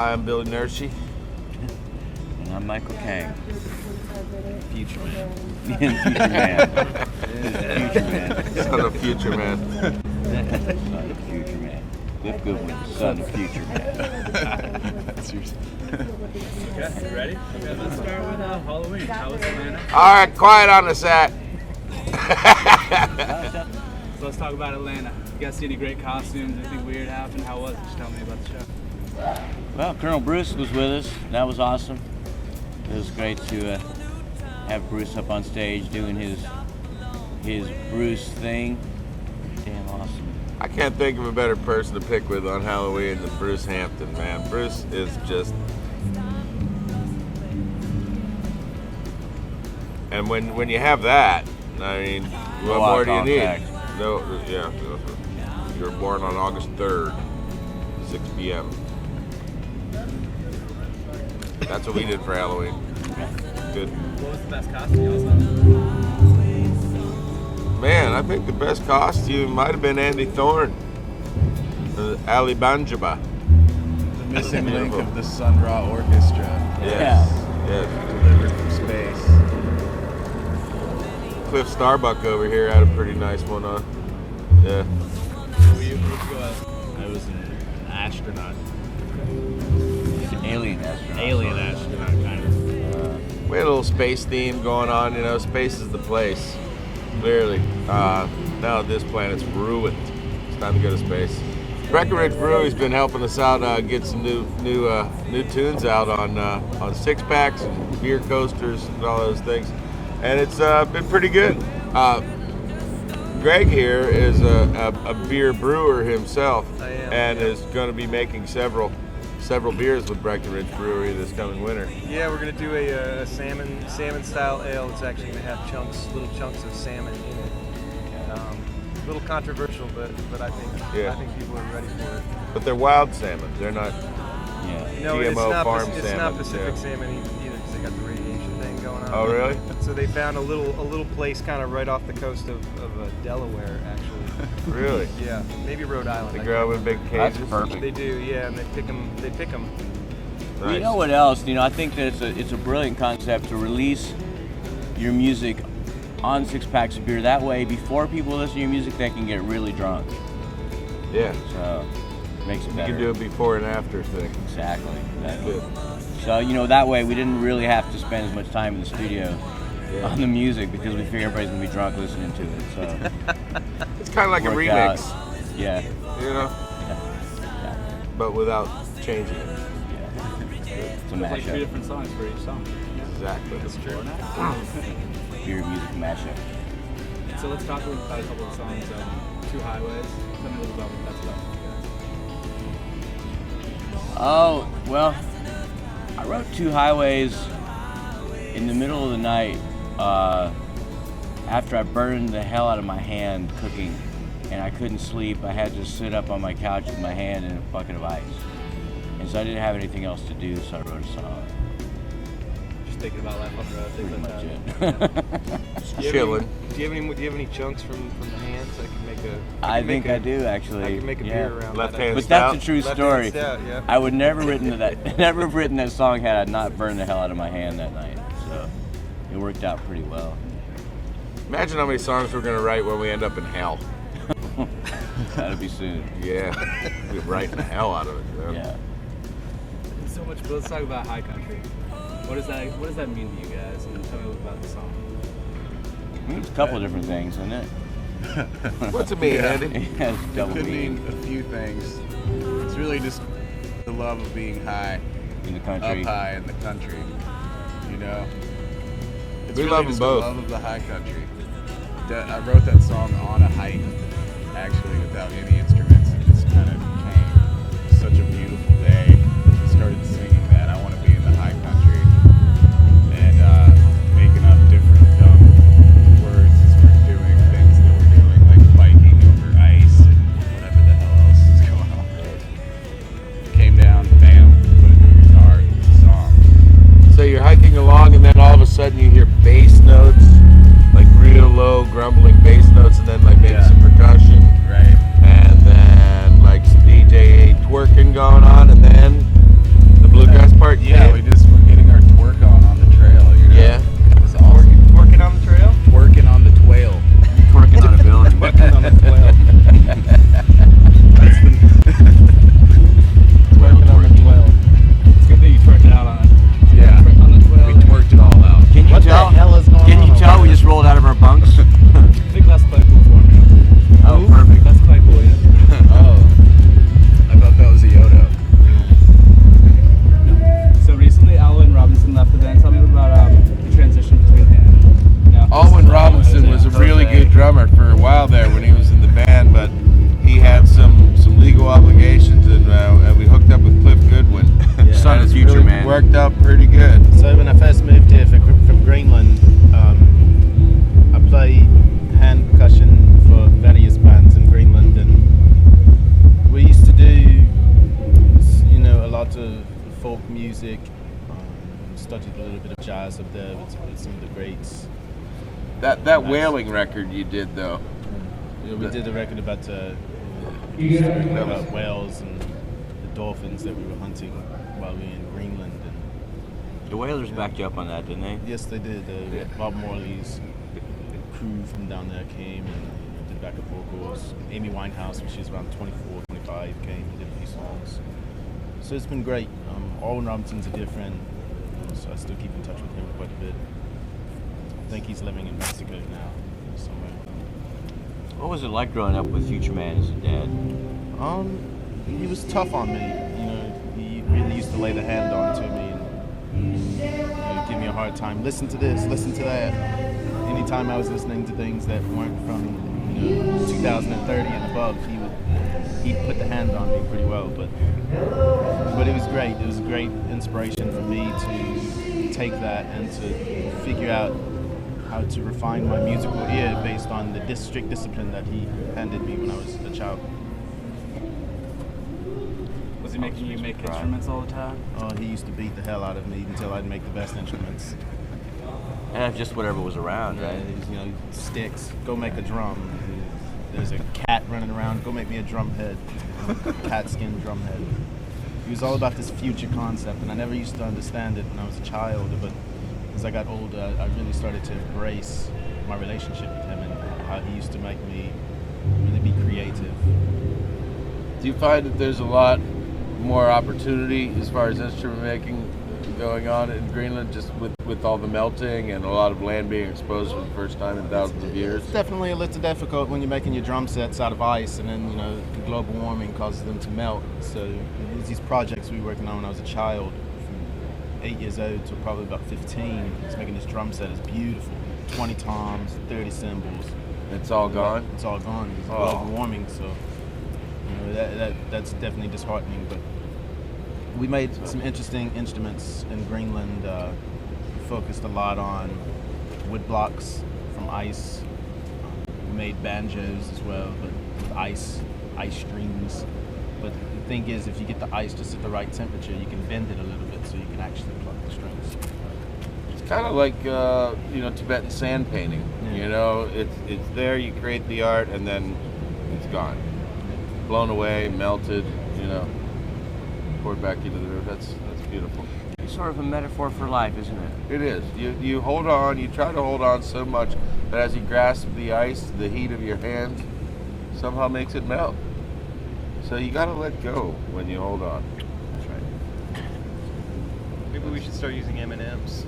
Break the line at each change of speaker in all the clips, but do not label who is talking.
I'm Billy Nershi.
And I'm Michael Kang.
Future man.
Future man. Future man.
Son of Future Man.
Son of Future Man. Cliff Goodwin, son of Future Man.
That's yours.
Okay, you ready? Okay, let's start with Halloween. How was Atlanta?
All right, quiet on the set.
So let's talk about Atlanta. You guys see any great costumes? Anything weird happen? How was it? Just tell me about the show.
Well, Colonel Bruce was with us. That was awesome. It was great to have Bruce up on stage doing his Bruce thing. Damn awesome.
I can't think of a better person to pick with on Halloween than Bruce Hampton, man. Bruce is just... And when you have that, I mean, what more do you need? No, yeah. You were born on August 3rd, 6 p.m. That's what we did for Halloween. Good.
What was the best costume you all saw?
Man, I think the best costume might have been Andy Thorne. Ali Banjaba.
The missing link of the Sun Ra Orchestra.
Yes.
Delivered from space.
Cliff Starbuck over here had a pretty nice one on. Yeah.
Who'd you go as?
I was an astronaut.
Alien astronaut.
Alien astronaut, kind of.
We had a little space theme going on, you know, space is the place. Clearly. Now this planet's ruined. It's time to go to space. Breckenridge Brewery's been helping us out get some new tunes out on six packs and beer coasters and all those things. And it's been pretty good. Greg here is a beer brewer himself, and is going to be making several beers with Breckenridge Brewery this coming winter.
Yeah, we're gonna do a salmon style ale. It's actually gonna have little chunks of salmon in it. A little controversial, but I think people are ready for it.
But they're wild salmon. They're not
No,
GMO farm
it's
salmon.
not Pacific salmon either, because they got the radiation thing going on.
Oh, really?
So they found a little place kind of right off the coast of Delaware, actually.
Really?
Yeah, maybe Rhode Island.
They grow in big
That's
cages.
perfect.
They do, yeah, and they pick them.
Well, you know what else? I think that it's a brilliant concept to release your music on six packs of beer. That way, before people listen to your music, they can get really drunk.
Yeah.
So it makes it
You
better.
can do a before and after thing.
Exactly.
Good.
So that way we didn't really have to spend as much time in the studio
Yeah.
on the music because we figure everybody's gonna be drunk listening to it. So
It's kind of like a
worked
remix,
out. Yeah.
you know,
Yeah.
but without changing it.
Yeah. It's a
There's like 3
mashup.
different songs for each song.
Exactly.
That's true.
Beer music mashup.
So let's talk about a couple of songs. Two Highways. Tell me a little about what that's about for you guys.
Oh, well, I wrote Two Highways in the middle of the night after I burned the hell out of my hand cooking, and I couldn't sleep. I had to sit up on my couch with my hand in a bucket of ice. And so I didn't have anything else to do, so I wrote a song.
Just thinking about life on the road, things
Pretty
like
much
that.
it.
Chilling.
Do you have any chunks from the hands? I can make a.
I think I do, actually.
I can make a
Yeah.
beer around
Left
that.
hand
But
stout.
that's a true
Left
story.
hand stout, yeah.
I would never never have written that song had I not burned the hell out of my hand that night. So it worked out pretty well.
Imagine how many songs we're gonna write when we end up in hell.
That'll be soon.
Yeah, we're writing the hell out of it. You know?
Yeah.
So much. But let's talk about High Country. What does that mean to you guys? And tell me a little about the song.
It means a couple of different things, doesn't it?
What's it mean, Andy?
It has double
Could
meaning
mean a few things. It's really just the love of being high,
in the country.
up high in the country. You know. It's
We
really
love 'em
just
both.
the love of the high country. I wrote that song on a hike, actually, without any instruments. It just kind of came. Such a beautiful day. I started singing that. I want to be in the high country, and making up different dumb words as we're doing things that we're doing, like biking over ice and whatever the hell else is going on. Came down, bam, put it to a guitar, it's a song.
So you're hiking along, and then all of a sudden you hear bass notes, like real low grumbling bass notes, and then like maybe
Yeah.
some percussion,
Right.
and then like some DJ twerking going on, and then It worked out pretty good.
So when I first moved here from Greenland, I played hand percussion for various bands in Greenland, and we used to do, a lot of folk music. Studied a little bit of jazz up there with some of the greats.
That whaling record you did though.
We did a record about whales and the dolphins that we were hunting while we were in Greenland. And
The Whalers backed you up on that, didn't they?
yes, they did. Bob Morley's crew from down there came and did backup vocals. Amy Winehouse, when she was around 24, 25, came and did a few songs. So it's been great. Owen Robinson's a dear friend, so I still keep in touch with him quite a bit. I think he's living in Mexico now, somewhere.
What was it like growing up with Future Man as a dad?
He was tough on me. He really used to lay the hand on to me and give me a hard time. Listen to this, listen to that. Anytime I was listening to things that weren't from 2030 and above, he'd put the hand on me pretty well. But it was great. It was a great inspiration for me to take that and to figure out how to refine my musical ear based on the strict discipline that he handed me when I was a child.
Was he making you make instruments all the time?
Oh, he used to beat the hell out of me until I'd make the best instruments.
And just whatever was around,
Yeah,
right?
sticks. Go make a drum. There's a cat running around. Go make me a drum head. Cat skin drum head. He was all about this future concept, and I never used to understand it when I was a child. But as I got older, I really started to embrace my relationship with him and how he used to make me really be creative.
Do you find that there's a lot more opportunity as far as instrument making going on in Greenland, just with all the melting and a lot of land being exposed for the first time in thousands of years?
It's definitely a little difficult when you're making your drum sets out of ice, and then the global warming causes them to melt. So there's these projects we were working on when I was a child, from 8 years old to probably about 15. It's making this drum set. It's beautiful. 20 toms, 30 cymbals.
It's all gone?
It's all gone. It's global warming, so that's definitely disheartening. But we made some interesting instruments in Greenland. Focused a lot on wood blocks from ice. We made banjos as well, but with ice strings. But the thing is, if you get the ice just at the right temperature, you can bend it a little bit so you can actually pluck the strings.
It's kind of like Tibetan sand painting.
Yeah.
It's there. You create the art, and then it's gone, blown away, melted. Poured back into the river. That's beautiful.
It's sort of a metaphor for life, isn't it?
It is. You hold on. You try to hold on so much that as you grasp the ice, the heat of your hands somehow makes it melt. So you got to let go when you hold on.
That's right.
Maybe we should start using M&Ms.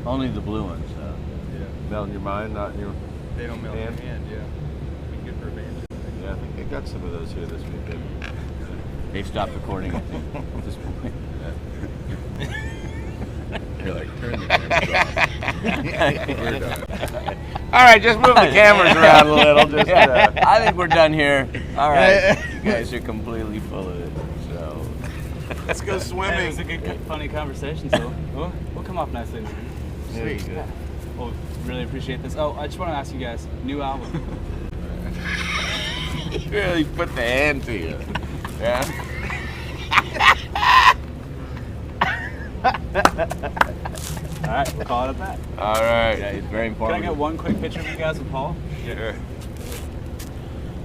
Only the blue ones, though.
Yeah.
Melt in your mind, not in your.
They don't melt in
hand.
your hand, yeah. Be good for a band.
Yeah, I think they got some of those here this weekend.
They've stopped recording, I think, at this point.
You're like, turn the cameras off. We're done.
All right, just move the cameras around a little. Just,
I think we're done here. All right. You guys are completely full of it. So
let's go
Hey, it
swimming.
was a good, funny conversation, so we'll come off nicely.
Sweet.
Yeah. Well, really appreciate this. Oh, I just want to ask you guys, new album.
Really put the hand to you. Yeah.
All right, we'll call it at that.
All right.
yeah, it's very
Can I
important.
get one quick picture of you guys with Paul?
Sure.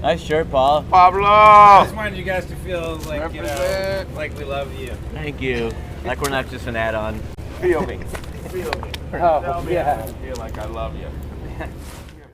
Nice shirt, Paul.
Pablo.
Just wanted you guys to feel like,
Represent.
like we love you.
Thank you. Like we're not just an add-on.
Feel me. Feel me.
Oh, yeah.
I feel like I love you.